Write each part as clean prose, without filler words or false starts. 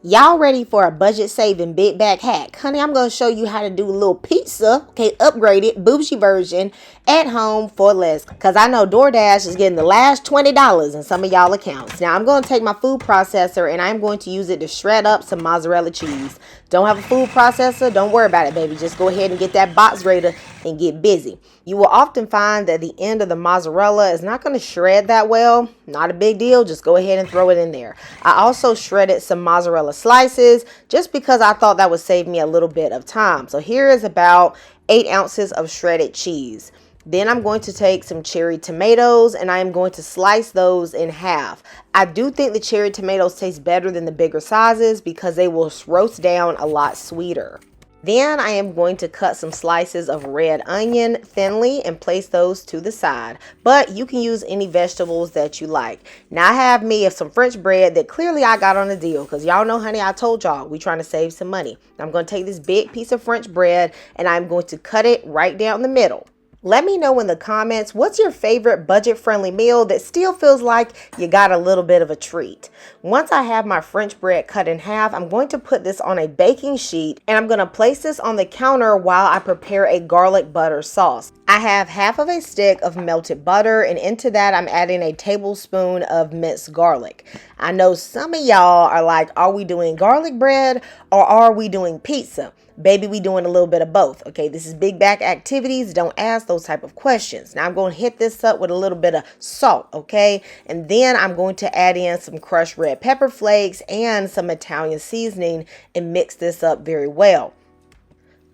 Y'all ready for a budget saving big bag hack? Honey, I'm going to show you how to do a little pizza, okay, upgraded, bougie version at home for less. Because I know DoorDash is getting the last $20 in some of y'all accounts. Now, I'm going to take my food processor and I'm going to use it to shred up some mozzarella cheese. Don't have a food processor? Don't worry about it, baby. Just go ahead and get that box grater and get busy. You will often find that the end of the mozzarella is not going to shred that well. Not a big deal. Just go ahead and throw it in there. I also shredded some mozzarella slices just because I thought that would save me a little bit of time. So here is about 8 ounces of shredded cheese. Then I'm going to take some cherry tomatoes and I'm going to slice those in half. I do think the cherry tomatoes taste better than the bigger sizes because they will roast down a lot sweeter. Then I am going to cut some slices of red onion thinly and place those to the side. But you can use any vegetables that you like. Now I have me some French bread that clearly I got on a deal because y'all know, honey, I told y'all we trying to save some money. I'm going to take this big piece of French bread and I'm going to cut it right down the middle. Let me know in the comments, what's your favorite budget-friendly meal that still feels like you got a little bit of a treat? Once I have my French bread cut in half, I'm going to put this on a baking sheet and I'm going to place this on the counter while I prepare a garlic butter sauce. I have half of a stick of melted butter and into that I'm adding a tablespoon of minced garlic. I know some of y'all are like, are we doing garlic bread or are we doing pizza? Baby, we doing a little bit of both. Okay, this is big back activities. Don't ask those type of questions. Now I'm going to hit this up with a little bit of salt, okay? And then I'm going to add in some crushed red pepper flakes and some Italian seasoning and mix this up very well.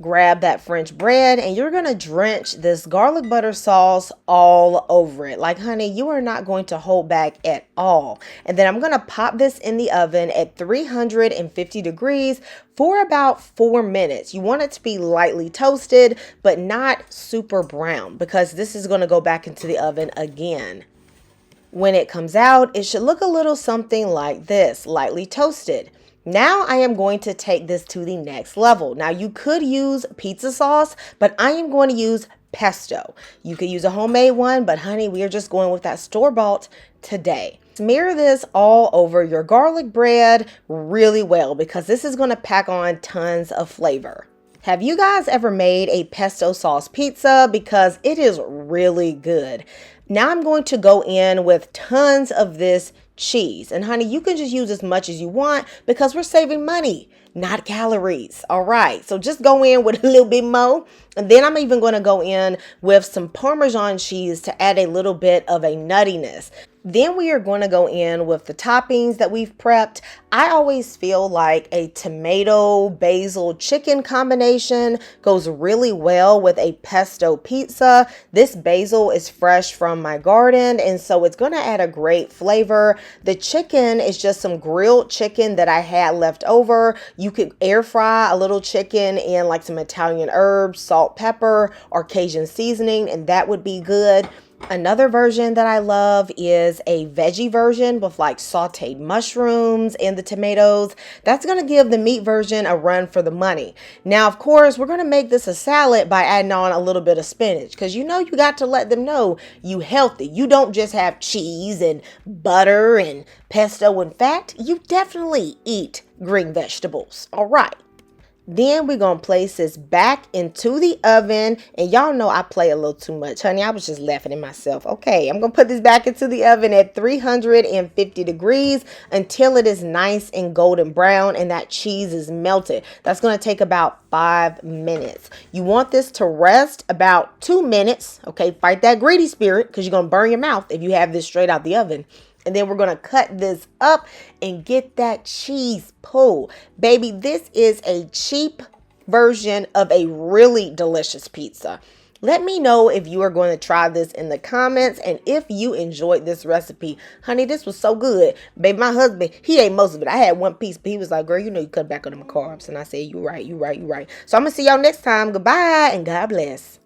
Grab that French bread and you're going to drench this garlic butter sauce all over it. Like, honey, you are not going to hold back at all. And then I'm going to pop this in the oven at 350 degrees for about 4 minutes. You want it to be lightly toasted, but not super brown because this is going to go back into the oven again. When it comes out, it should look a little something like this, lightly toasted. Now I am going to take this to the next level. Now you could use pizza sauce, but I am going to use pesto. You could use a homemade one, but honey, we are just going with that store-bought today. Smear this all over your garlic bread really well because this is going to pack on tons of flavor. Have you guys ever made a pesto sauce pizza? Because it is really good. Now I'm going to go in with tons of this cheese. And honey, you can just use as much as you want because we're saving money, not calories. All right. So just go in with a little bit more. And then I'm even going to go in with some Parmesan cheese to add a little bit of a nuttiness. Then we are going to go in with the toppings that we've prepped. I always feel like a tomato basil chicken combination goes really well with a pesto pizza. This basil is fresh from my garden, and so it's going to add a great flavor. The chicken is just some grilled chicken that I had left over. You could air fry a little chicken in like some Italian herbs, salt, pepper, or Cajun seasoning, and that would be good. Another version that I love is a veggie version with like sauteed mushrooms and the tomatoes. That's going to give the meat version a run for the money. Now, of course, we're going to make this a salad by adding on a little bit of spinach because you know you got to let them know you healthy. You don't just have cheese and butter and pesto. In fact, you definitely eat green vegetables. All right. Then we're going to place this back into the oven. And y'all know I play a little too much, honey. I was just laughing at myself. Okay, I'm going to put this back into the oven at 350 degrees until it is nice and golden brown and that cheese is melted. That's going to take about 5 minutes. You want this to rest about 2 minutes. Okay, fight that greedy spirit because you're going to burn your mouth if you have this straight out the oven. And then we're going to cut this up and get that cheese pull. Baby, this is a cheap version of a really delicious pizza. Let me know if you are going to try this in the comments and if you enjoyed this recipe. Honey, this was so good. Baby, my husband, he ate most of it. I had one piece, but he was like, girl, you know you cut back on them carbs. And I said, you're right. So I'm going to see y'all next time. Goodbye and God bless.